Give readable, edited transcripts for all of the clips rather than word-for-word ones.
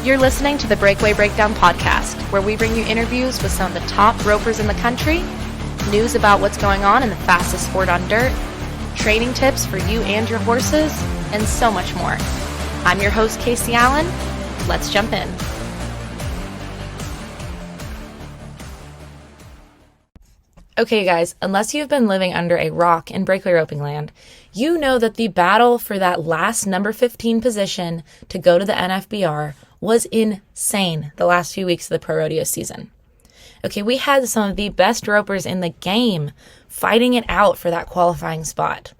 You're listening to the Breakaway Breakdown podcast, where we bring you interviews with some of the top ropers in the country, news about what's going on in the fastest sport on dirt, training tips for you and your horses, and so much more. I'm your host, Casey Allen. Let's jump in. Okay, guys, unless you've been living under a rock in breakaway roping land, you know that the battle for that last number 15 position to go to the NFBR was insane the last few weeks of the ProRodeo season. Okay, we had some of the best ropers in the game fighting it out for that qualifying spot.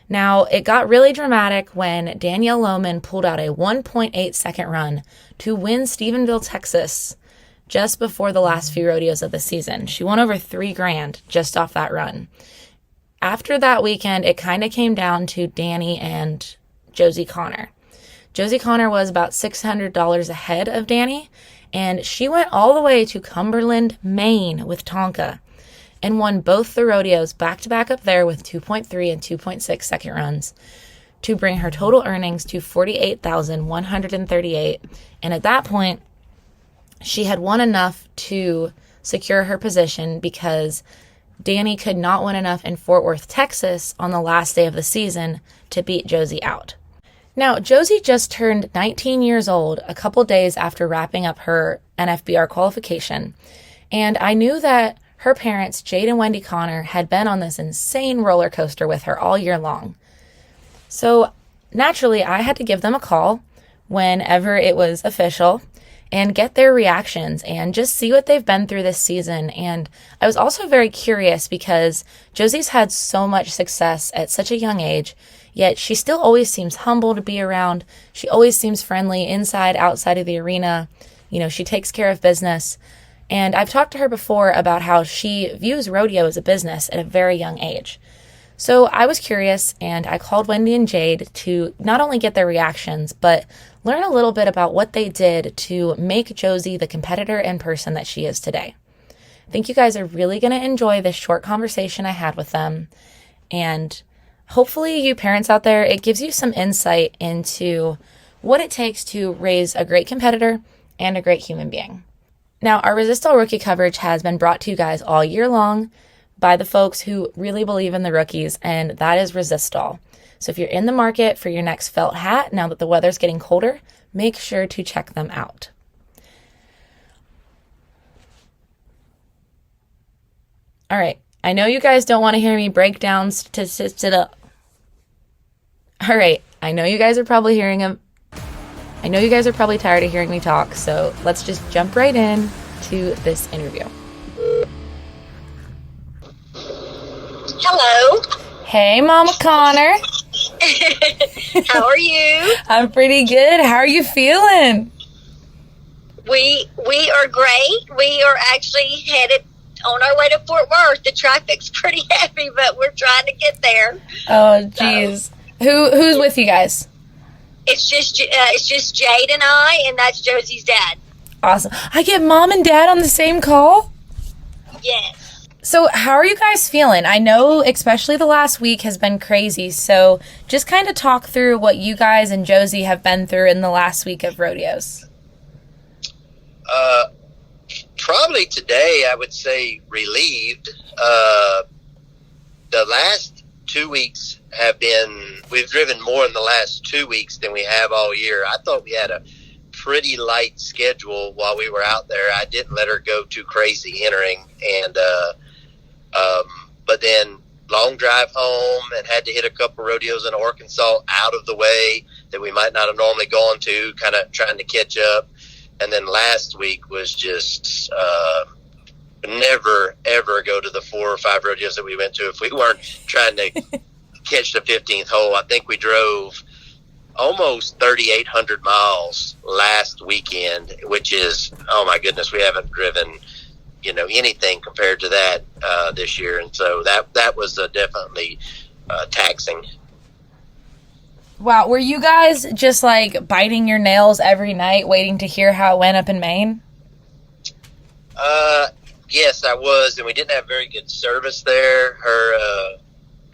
Now, it got really dramatic when Danielle Lohman pulled out a 1.8 second run to win Stephenville, Texas, just before the last few rodeos of the season. She won over $3,000 just off that run. After that weekend, it kind of came down to Danny and Josie Conner. Josie Conner was about $600 ahead of Danny, and she went all the way to Cumberland, Maine with Tonka and won both the rodeos back-to-back up there with 2.3 and 2.6 second runs to bring her total earnings to $48,138. And at that point, she had won enough to secure her position because Danny could not win enough in Fort Worth, Texas on the last day of the season to beat Josie out. Now, Josie just turned 19 years old a couple days after wrapping up her NFBR qualification, and I knew that her parents, Jade and Wendi Conner, had been on this insane roller coaster with her all year long. So naturally, I had to give them a call whenever it was official and get their reactions and just see what they've been through this season. And I was also very curious because Josie's had so much success at such a young age, yet she still always seems humble to be around. She always seems friendly inside, outside of the arena. You know, she takes care of business. And I've talked to her before about how she views rodeo as a business at a very young age. So I was curious, and I called Wendi and Jade to not only get their reactions, but learn a little bit about what they did to make Josie the competitor and person that she is today. I think you guys are really going to enjoy this short conversation I had with them. And hopefully you parents out there, it gives you some insight into what it takes to raise a great competitor and a great human being. Now, our Resist All rookie coverage has been brought to you guys all year long by the folks who really believe in the rookies, and that is Resist All. So if you're in the market for your next felt hat, now that the weather's getting colder, make sure to check them out. All right, I know you guys don't want to hear me break down statistics. All right, I know you guys are probably tired of hearing me talk, so let's just jump right in to this interview. Hello. Hey, Mama Conner. How are you? I'm pretty good. How are you feeling? We are great. We are actually headed on our way to Fort Worth. The traffic's pretty heavy, but we're trying to get there. Oh, geez. Who's with you guys? It's just Jade and I, and that's Josie's dad. Awesome. I get Mom and Dad on the same call? Yes. So how are you guys feeling? I know especially the last week has been crazy, so just kind of talk through what you guys and Josie have been through in the last week of rodeos. Probably today I would say relieved. The last 2 weeks we've driven more in the last 2 weeks than we have all year. I thought we had a pretty light schedule while we were out there. I didn't let her go too crazy entering, and but then long drive home and had to hit a couple rodeos in Arkansas out of the way that we might not have normally gone to, kind of trying to catch up. And then last week was just never, ever go to the 4 or 5 rodeos that we went to if we weren't trying to catch the 15th hole. I think we drove almost 3,800 miles last weekend, which is, oh my goodness, we haven't driven anything compared to that this year, and so that was definitely taxing. Wow, were you guys just like biting your nails every night waiting to hear how it went up in Maine? Yes, I was, and we didn't have very good service there. Her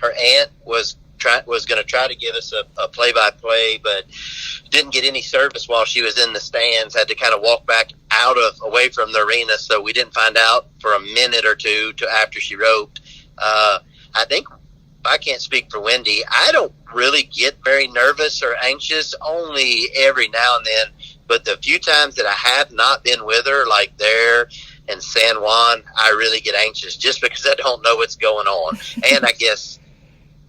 aunt was going to try to give us a play-by-play, but didn't get any service while she was in the stands, had to kind of walk back away from the arena. So we didn't find out for a minute or two to after she roped. I think, I can't speak for Wendi, I don't really get very nervous or anxious, only every now and then. But the few times that I have not been with her, like there in San Juan, I really get anxious just because I don't know what's going on. And I guess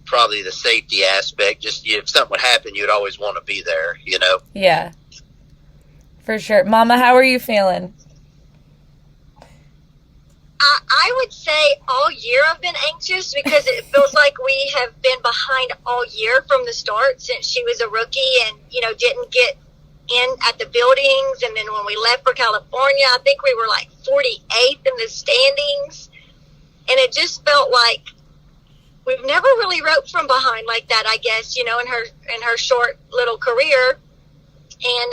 probably the safety aspect, just if something would happen, you'd always want to be there, you know? Yeah, for sure. Mama, how are you feeling? I would say all year I've been anxious because it feels like we have been behind all year from the start since she was a rookie and, you know, didn't get in at the buildings. And then when we left for California, I think we were like 48th in the standings. And it just felt like we've never really roped from behind like that, I guess, you know, in her short little career. And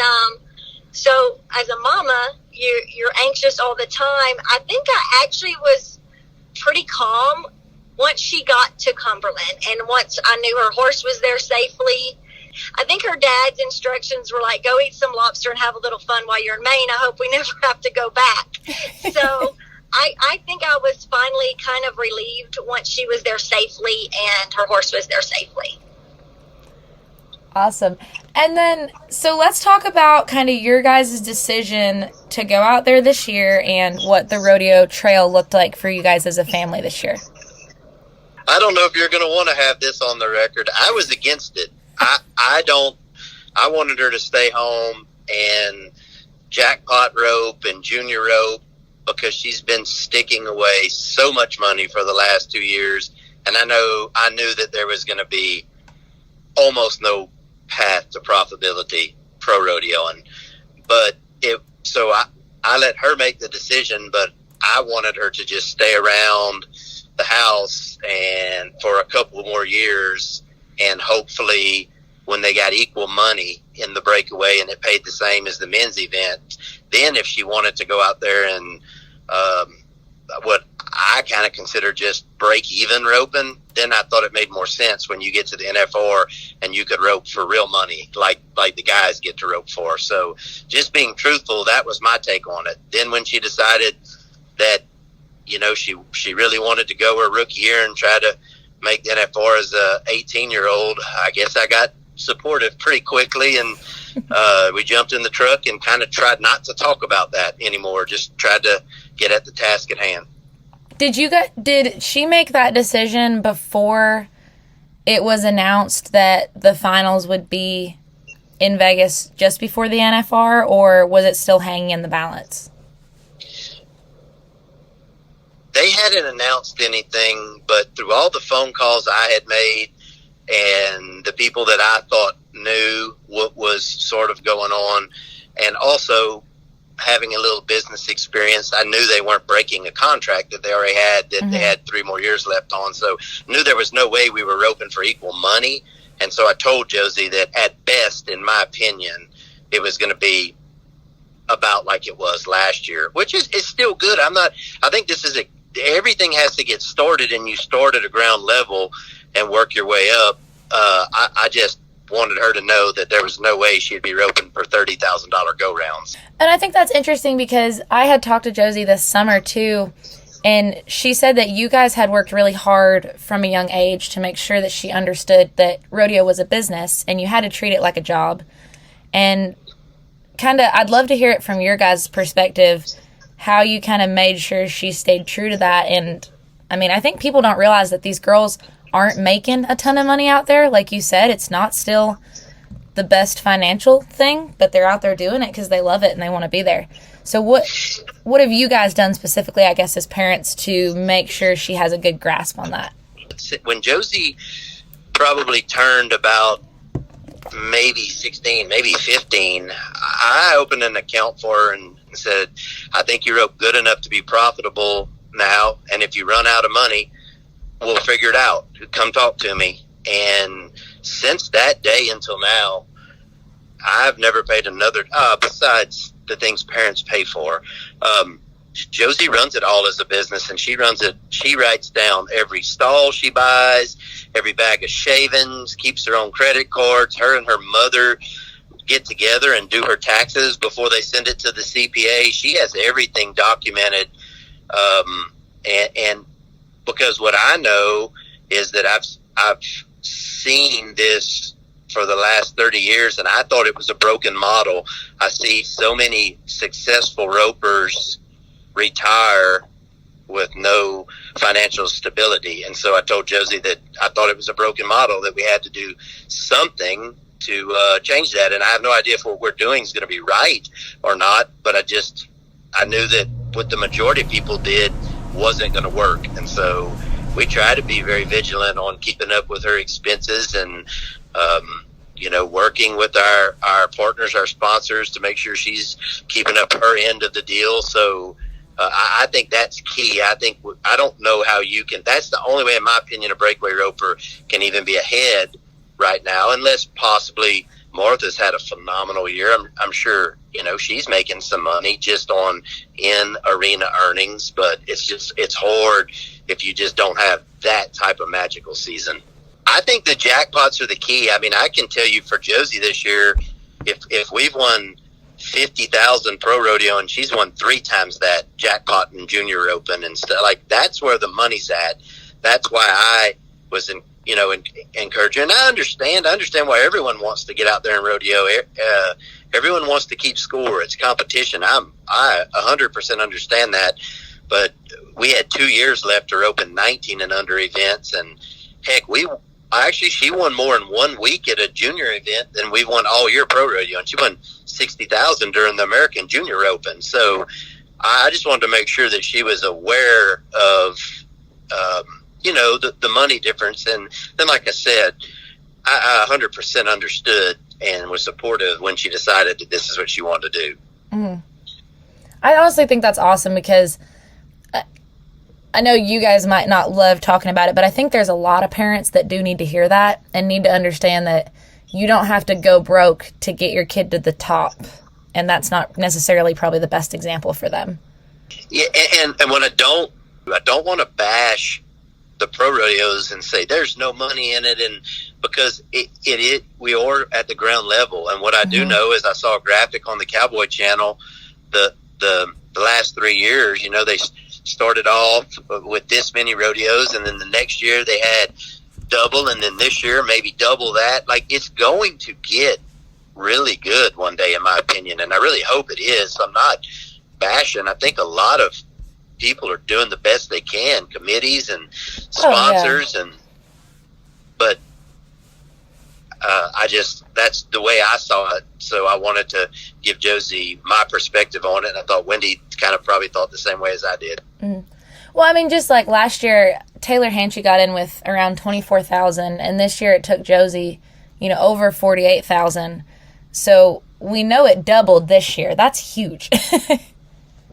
so as a mama, you're anxious all the time. I think I actually was pretty calm once she got to Cumberland, and once I knew her horse was there safely. I think her dad's instructions were like, go eat some lobster and have a little fun while you're in Maine. I hope we never have to go back. So I think I was finally kind of relieved once she was there safely and her horse was there safely. Awesome. And then, so let's talk about kind of your guys' decision to go out there this year and what the rodeo trail looked like for you guys as a family this year. I don't know if you're going to want to have this on the record. I was against it. I wanted her to stay home and jackpot rope and junior rope because she's been sticking away so much money for the last 2 years. And I knew that there was going to be almost no path to profitability ProRodeoing, but so I let her make the decision, but I wanted her to just stay around the house and for a couple more years, and hopefully when they got equal money in the breakaway and it paid the same as the men's event, then if she wanted to go out there and what I kind of consider just break even roping, then I thought it made more sense when you get to the NFR and you could rope for real money like the guys get to rope for. So just being truthful, that was my take on it. Then when she decided that, you know, she really wanted to go her rookie year and try to make the NFR as a 18-year-old, I guess I got supportive pretty quickly, and we jumped in the truck and kind of tried not to talk about that anymore, just tried to get at the task at hand. Did she make that decision before it was announced that the finals would be in Vegas just before the NFR, or was it still hanging in the balance? They hadn't announced anything, but through all the phone calls I had made and the people that I thought knew what was sort of going on, and also having a little business experience, I knew they weren't breaking a contract that they already had, that they had 3 more years left on. So knew there was no way we were roping for equal money. And so I told Josie that at best, in my opinion, it was going to be about like it was last year, which is still good. I think this is everything has to get started, and you start at a ground level and work your way up. I just wanted her to know that there was no way she'd be roping for $30,000 go rounds. And I think that's interesting because I had talked to Josie this summer too, and she said that you guys had worked really hard from a young age to make sure that she understood that rodeo was a business and you had to treat it like a job. And kind of, I'd love to hear it from your guys' perspective, how you kind of made sure she stayed true to that. And I mean, I think people don't realize that these girls aren't making a ton of money out there. Like you said, it's not still the best financial thing, but they're out there doing it because they love it and they want to be there. So what have you guys done specifically, I guess, as parents to make sure she has a good grasp on that? When Josie probably turned about maybe 16, maybe 15, I opened an account for her and said, I think you rope good enough to be profitable now, and if you run out of money, we'll figure it out. Come talk to me. And since that day until now, I've never paid another, besides the things parents pay for. Josie runs it all as a business, and she runs it. She writes down every stall she buys, every bag of shavings, keeps her own credit cards. Her and her mother get together and do her taxes before they send it to the CPA. She has everything documented. And because what I know is that I've seen this for the last 30 years, and I thought it was a broken model. I see so many successful ropers retire with no financial stability. And so I told Josie that I thought it was a broken model, that we had to do something to change that. And I have no idea if what we're doing is going to be right or not, but I knew that what the majority of people did wasn't going to work. And so we try to be very vigilant on keeping up with her expenses and, working with our partners, our sponsors, to make sure she's keeping up her end of the deal. So I think that's key. I don't know how that's the only way, in my opinion, a breakaway roper can even be ahead right now, unless possibly Martha's had a phenomenal year. I'm sure, she's making some money just on in arena earnings, but it's hard if you just don't have that type of magical season. I think the jackpots are the key. I mean, I can tell you for Josie this year, if we've won 50,000 pro rodeo and she's won 3 times that jackpot in junior open and stuff, like, that's where the money's at. That's why I was encouraging. And I understand why everyone wants to get out there and rodeo. Everyone wants to keep score. It's competition. I 100% understand that, but we had 2 years left to open 19 and under events, and heck, she won more in 1 week at a junior event than we won all year pro rodeo, and she won 60,000 during the American Junior Open. So I just wanted to make sure that she was aware of, the money difference. And then, like I said, I 100% understood and was supportive when she decided that this is what she wanted to do. Mm-hmm. I honestly think that's awesome, because I know you guys might not love talking about it, but I think there's a lot of parents that do need to hear that and need to understand that you don't have to go broke to get your kid to the top. And that's not necessarily probably the best example for them. Yeah. And when I don't want to bash the pro rodeos and say there's no money in it, and because we are at the ground level. And what I do know is I saw a graphic on the Cowboy Channel, the last 3 years, they started off with this many rodeos, and then the next year they had double, and then this year maybe double that. Like, it's going to get really good one day, in my opinion, and I really hope it is. I'm not bashing. I think a lot of people are doing the best they can, committees and sponsors, but that's the way I saw it. So I wanted to give Josie my perspective on it, and I thought Wendi kind of probably thought the same way as I did. Mm-hmm. Well, I mean, just like last year, Taylor Hanchy got in with around 24,000, and this year it took Josie, over 48,000. So we know it doubled this year. That's huge.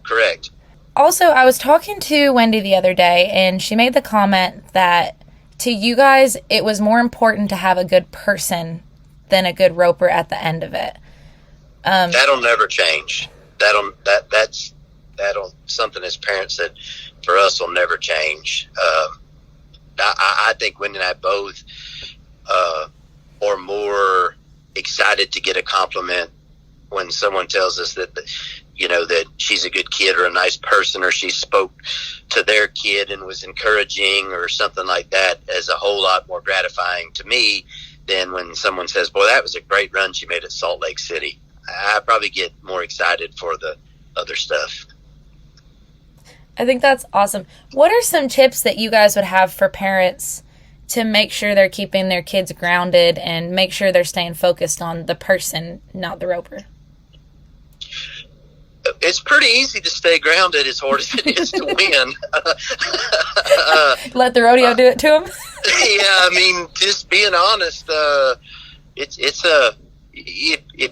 Correct. Also, I was talking to Wendi the other day, and she made the comment that to you guys, it was more important to have a good person than a good roper at the end of it. That'll never change. That's something as parents that for us will never change. I think Wendi and I both are more excited to get a compliment when someone tells us that that she's a good kid or a nice person, or she spoke to their kid and was encouraging or something like that, as a whole lot more gratifying to me than when someone says, boy, that was a great run she made at Salt Lake City. I probably get more excited for the other stuff. I think that's awesome. What are some tips that you guys would have for parents to make sure they're keeping their kids grounded and make sure they're staying focused on the person, not the roper? It's pretty easy to stay grounded as hard as it is to win. Let the rodeo do it to them? Yeah, I mean, just being honest, if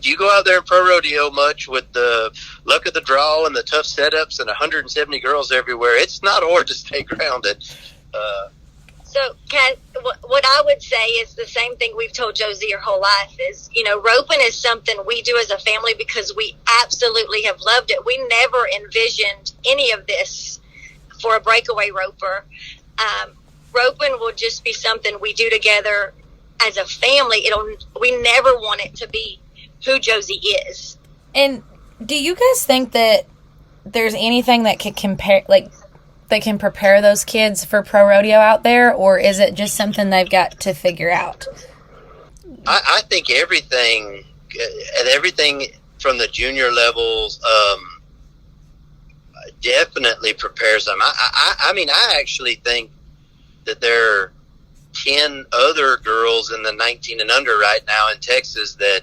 you go out there and pro rodeo much with the luck of the draw and the tough setups and 170 girls everywhere, it's not hard to stay grounded. So, Kat, what I would say is the same thing we've told Josie her whole life is, roping is something we do as a family because we absolutely have loved it. We never envisioned any of this for a breakaway roper. Roping will just be something we do together as a family. We never want it to be who Josie is. And do you guys think that there's anything that can compare, like, that can prepare those kids for pro rodeo out there, or is it just something they've got to figure out? I think everything from the junior levels definitely prepares them. I mean, I actually think that there are 10 other girls in the 19 and under right now in Texas that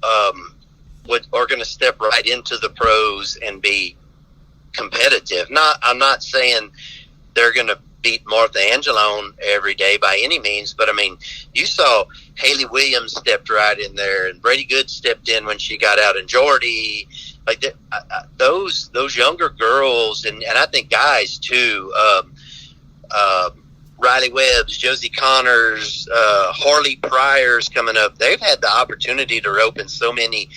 are going to step right into the pros and be competitive. I'm not saying they're going to beat Martha Angelone every day by any means, but I mean, you saw Haley Williams stepped right in there, and Brady Good stepped in when she got out, and Jordy, like those younger girls, and I think guys too. Riley Webb's, Josie Connors, Harley Pryor's coming up. They've had the opportunity to rope in so many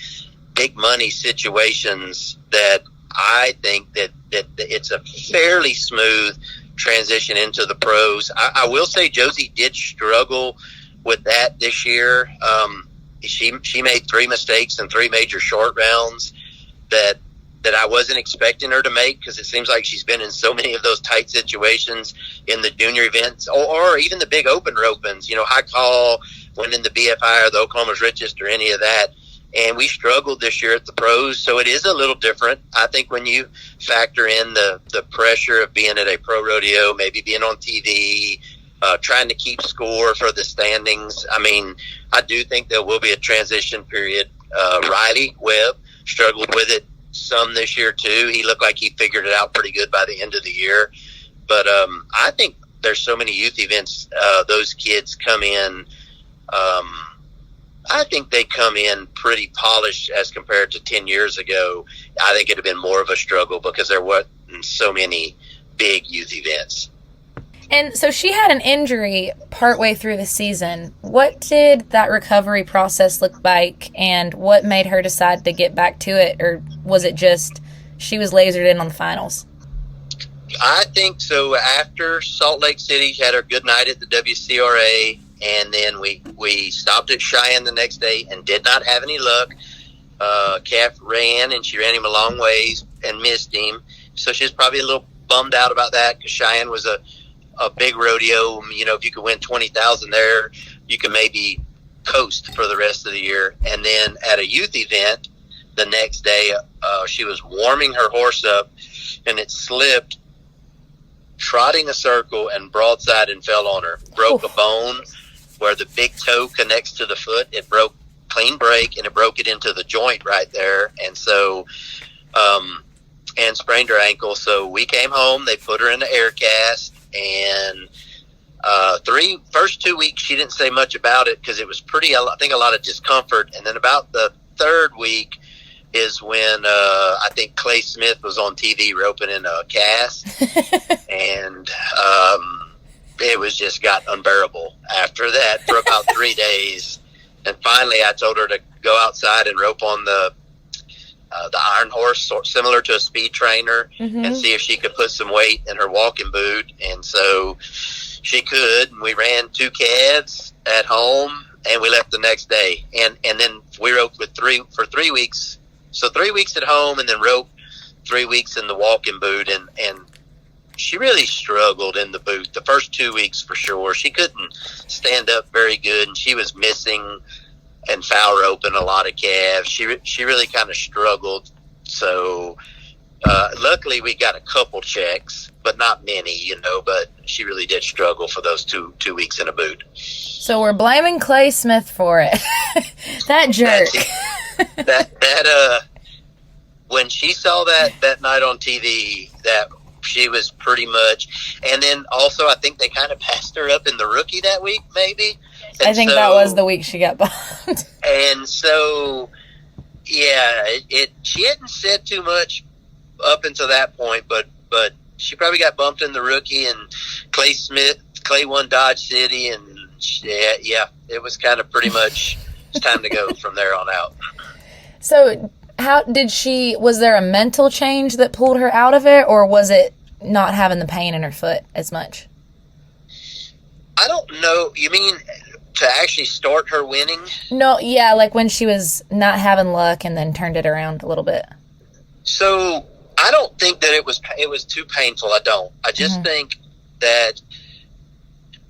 big money situations that I think that it's a fairly smooth transition into the pros. I will say Josie did struggle with that this year. She made 3 mistakes in 3 major short rounds that I wasn't expecting her to make, because it seems like she's been in so many of those tight situations in the junior events or even the big open ropings, high call, winning the BFI or the Oklahoma's Richest or any of that. And we struggled this year at the pros, so it is a little different. I think when you factor in the pressure of being at a pro rodeo, maybe being on TV, trying to keep score for the standings, I mean, I do think there will be a transition period. Riley Webb struggled with it some this year too. He looked like he figured it out pretty good by the end of the year. But I think there's so many youth events, those kids come in, I think they come in pretty polished as compared to 10 years ago. I think it'd have been more of a struggle because there wasn't so many big youth events. And so she had an injury partway through the season. What did that recovery process look like, and what made her decide to get back to it? Or was it just she was lasered in on the finals? I think so. After Salt Lake City, she had her good night at the WCRA, and then we stopped at Cheyenne the next day and did not have any luck. Calf ran, and she ran him a long ways and missed him. So she's probably a little bummed out about that, because Cheyenne was a big rodeo. If you could win 20,000 there, you could maybe coast for the rest of the year. And then at a youth event the next day, she was warming her horse up, and it slipped, trotting a circle, and broadside and fell on her. Broke a bone where the big toe connects to the foot. It broke, clean break, and it broke it into the joint right there. And so, and sprained her ankle. So we came home. They put her in the air cast, and first 2 weeks she didn't say much about it because it was I think a lot of discomfort. And then about the 3rd week is when I think Clay Smith was on TV roping in a cast, and it was just got unbearable after that for about 3 days. And finally I told her to go outside and rope on the iron horse, similar to a speed trainer, and see if she could put some weight in her walking boot. And so she could, and we ran 2 calves at home, and we left the next day. And then we roped for 3 weeks. So 3 weeks at home, and then roped 3 weeks in the walking boot. And she really struggled in the boot the first 2 weeks for sure. She couldn't stand up very good, and she was missing and foul roping a lot of calves. She really kind of struggled. So luckily we got a couple checks, but not many, but she really did struggle for those two weeks in a boot. So we're blaming Clay Smith for it. That jerk. That when she saw that night on TV, that she was pretty much, and then also I think they kind of passed her up in the rookie that week, maybe. And I think that was the week she got bumped. And so, yeah, she hadn't said too much up until that point, but she probably got bumped in the rookie, and Clay won Dodge City, and yeah, it was kind of pretty much it's time to go from there on out. So was there a mental change that pulled her out of it, or was it not having the pain in her foot as much? I don't know. You mean to actually start her winning? No, yeah, like when she was not having luck and then turned it around a little bit. So I don't think that it was too painful. I don't. I just think that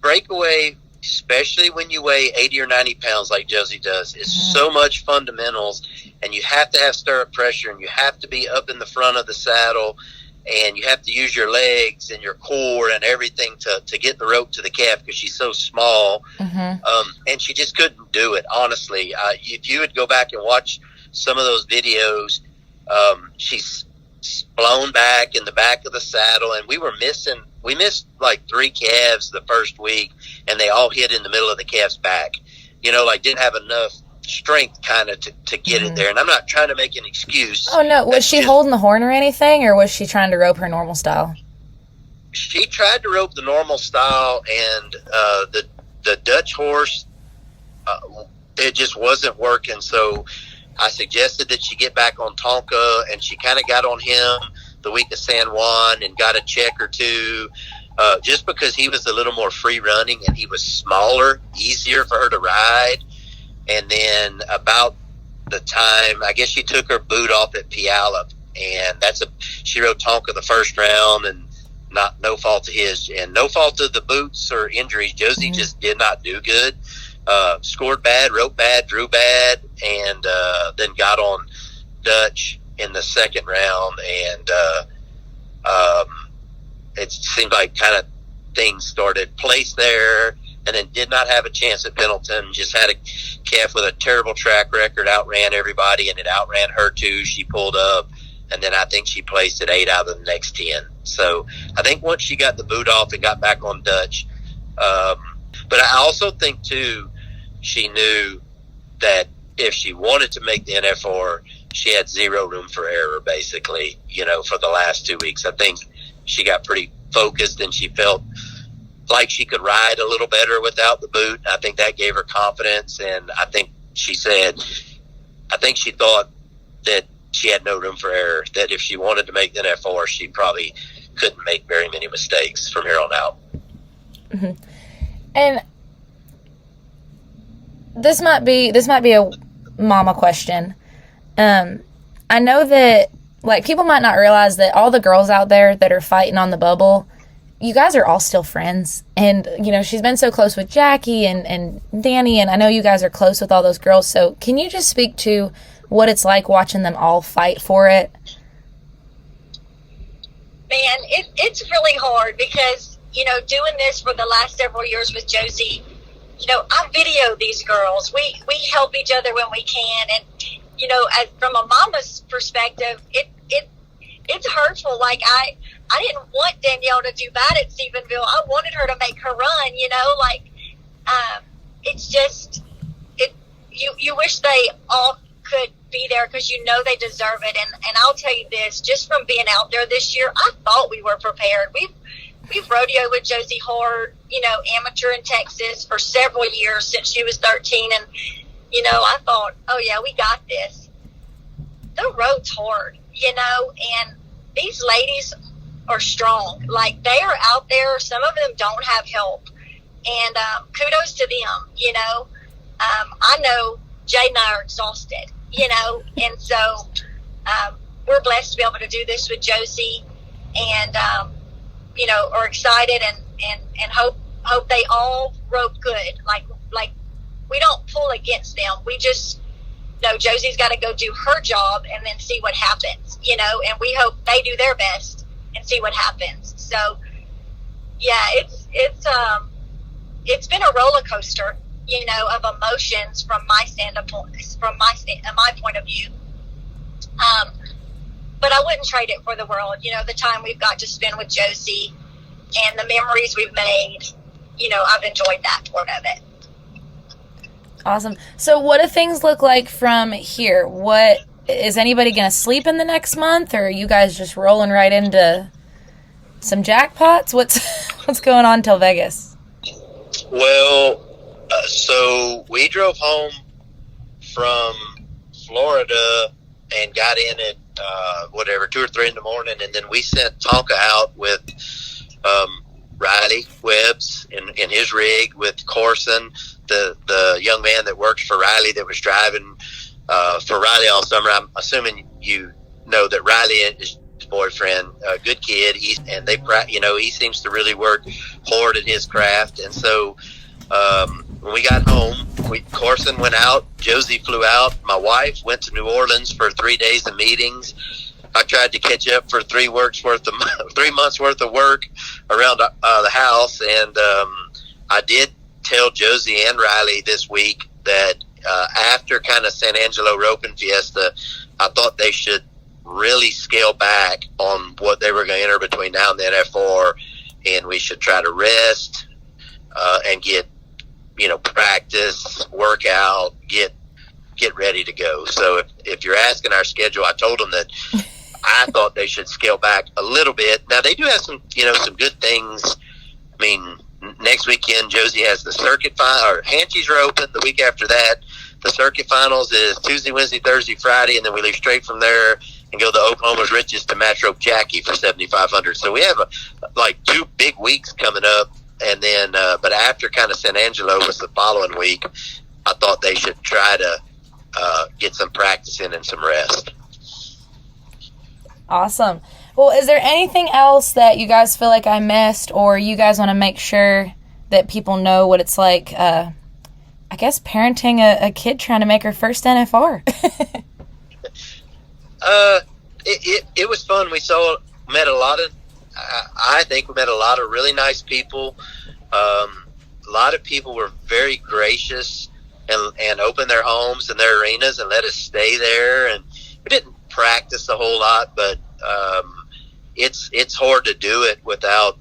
Breakaway, especially when you weigh 80 or 90 pounds like Josie does, is so much fundamentals, and you have to have stirrup pressure, and you have to be up in the front of the saddle, and you have to use your legs and your core and everything to get the rope to the calf because she's so small. And she just couldn't do it, honestly. If you would go back and watch some of those videos, she's blown back in the back of the saddle, and we missed like 3 calves the first week, and they all hit in the middle of the calf's back. Like didn't have enough strength kind of to get it there. And I'm not trying to make an excuse. Oh no, was she holding the horn or anything, or was she trying to rope her normal style? She tried to rope the normal style, and the Dutch horse, it just wasn't working. So I suggested that she get back on Tonka, and she kind of got on him the week of San Juan and got a check or two, just because he was a little more free running and he was smaller, easier for her to ride. And then about the time, I guess she took her boot off at Puyallup, and she rode Tonka the first round, and no fault of his, and no fault of the boots or injuries. Josie just did not do good. Scored bad, wrote bad, drew bad, and then got on Dutch in the second round, and it seemed like kind of things started place there, and then did not have a chance at Pendleton. Just had a calf with a terrible track record, outran everybody, and it outran her too. She pulled up, and then I think she placed at 8 out of the next 10. So I think once she got the boot off and got back on Dutch, but I also think too, she knew that if she wanted to make the NFR, she had zero room for error, basically, for the last 2 weeks. I think she got pretty focused, and she felt like she could ride a little better without the boot. I think that gave her confidence, and I think she thought that she had no room for error, that if she wanted to make the NFR, she probably couldn't make very many mistakes from here on out. And this might be a mama question. I know that people might not realize that all the girls out there that are fighting on the bubble, you guys are all still friends. And, she's been so close with Jackie and Danny, and I know you guys are close with all those girls. So can you just speak to what it's like watching them all fight for it? Man, it's really hard because, doing this for the last several years with Josie, I video these girls. We help each other when we can. And, from a mama's perspective, it's hurtful. Like, I didn't want Danielle to do bad at Stephenville. I wanted her to make her run, it's just, you wish they all could be there because they deserve it. And I'll tell you this, just from being out there this year, I thought we were prepared. We've rodeoed with Josie hard, amateur in Texas for several years since she was 13. And, I thought, oh yeah, we got this. The road's hard, and these ladies are strong. Like, they are out there. Some of them don't have help. And kudos to them, I know Jade and I are exhausted, and so we're blessed to be able to do this with Josie, and, are excited and hope they all rope good. Like we don't pull against them. We just know Josie's got to go do her job and then see what happens, and we hope they do their best and see what happens. So yeah, it's been a roller coaster, of emotions from my point of view. But I wouldn't trade it for the world. The time we've got to spend with Josie and the memories we've made, I've enjoyed that part of it. Awesome. So what do things look like from here? What is anybody going to sleep in the next month, or are you guys just rolling right into some jackpots? What's going on till Vegas? Well, so we drove home from Florida and got in at 2 or 3 in the morning, and then we sent Tonka out with Riley Webbs in his rig with Corson, the young man that worked for Riley that was driving for Riley all summer. I'm assuming you know that Riley is his boyfriend, a good kid. He seems to really work hard at his craft. And so when we got home, Corson went out, Josie flew out, my wife went to New Orleans for 3 days of meetings. I tried to catch up for 3 months worth of work around the house, and I did tell Josie and Riley this week that after kind of San Angelo Roping Fiesta, I thought they should really scale back on what they were going to enter between now and the NFR, and we should try to rest and get practice, workout, get ready to go. So if you're asking our schedule, I told them that I thought they should scale back a little bit. Now they do have some good things. I mean, next weekend Josie has the circuit final, or Hanchies are open. The week after that, the circuit finals is Tuesday, Wednesday, Thursday, Friday, and then we leave straight from there and go to Oklahoma's Riches to match rope Jackie for 7,500. So we have 2 big weeks coming up, and then but after kind of San Angelo was the following week, I thought they should try to get some practice in and some rest. Awesome. Well, is there anything else that you guys feel like I missed, or you guys want to make sure that people know what it's like, I guess, parenting a kid trying to make her first NFR? It was fun. I think we met a lot of really nice people. A lot of people were very gracious and opened their homes and their arenas and let us stay there. And we didn't practice a whole lot, but it's hard to do it without,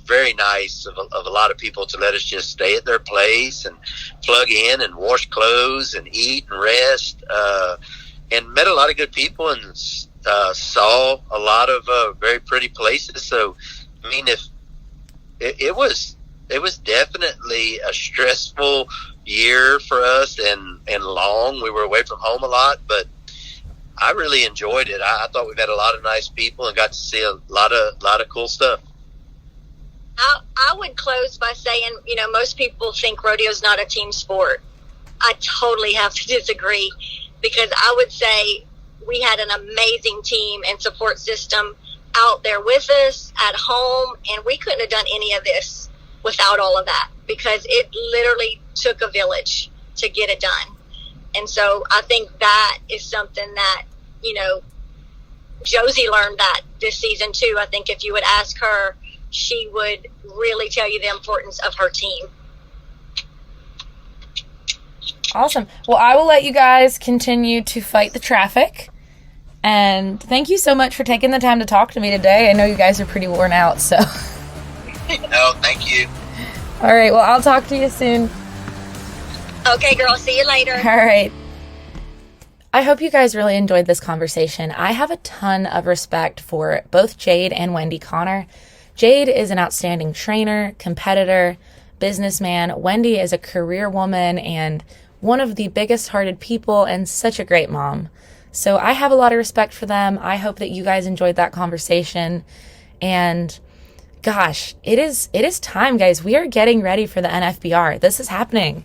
very nice of a lot of people to let us just stay at their place and plug in and wash clothes and eat and rest, and met a lot of good people and saw a lot of very pretty places. So, I mean, it was definitely a stressful year for us and long. We were away from home a lot, but I really enjoyed it. I thought we met a lot of nice people and got to see a lot of cool stuff. I would close by saying, most people think rodeo is not a team sport. I totally have to disagree, because I would say we had an amazing team and support system out there with us at home, and we couldn't have done any of this without all of that, because it literally took a village to get it done. And so I think that is something that, Josie learned that this season too. I think if you would ask her, she would really tell you the importance of her team. Awesome. Well, I will let you guys continue to fight the traffic. And thank you so much for taking the time to talk to me today. I know you guys are pretty worn out, so. No, thank you. All right. Well, I'll talk to you soon. Okay, girl. See you later. All right. I hope you guys really enjoyed this conversation. I have a ton of respect for both Jade and Wendi Conner. Jade is an outstanding trainer, competitor, businessman. Wendi is a career woman and one of the biggest hearted people and such a great mom. So I have a lot of respect for them. I hope that you guys enjoyed that conversation. And gosh, it is time, guys. We are getting ready for the NFBR. This is happening.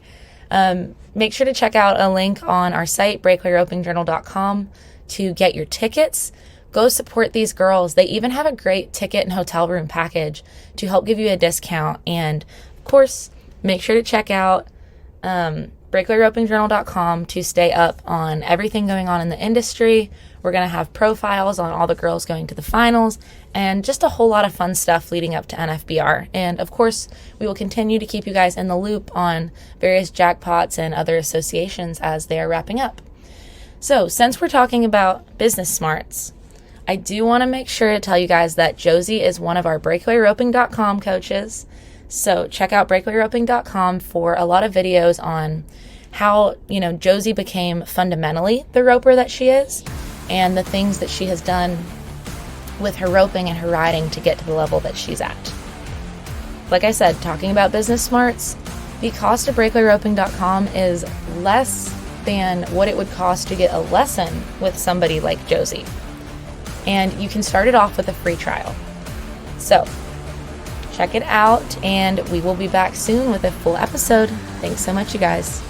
Make sure to check out a link on our site, breakawayropingjournal.com, to get your tickets. Go support these girls. They even have a great ticket and hotel room package to help give you a discount. And of course, make sure to check out breakawayropingjournal.com to stay up on everything going on in the industry. We're going to have profiles on all the girls going to the finals and just a whole lot of fun stuff leading up to NFBR. And of course, we will continue to keep you guys in the loop on various jackpots and other associations as they are wrapping up. So since we're talking about business smarts, I do want to make sure to tell you guys that Josie is one of our breakawayroping.com coaches. So check out breakawayroping.com for a lot of videos on how, Josie became fundamentally the roper that she is and the things that she has done with her roping and her riding to get to the level that she's at. Like I said, talking about business smarts, the cost of breakawayroping.com is less than what it would cost to get a lesson with somebody like Josie. And you can start it off with a free trial. So check it out, and we will be back soon with a full episode. Thanks so much, you guys.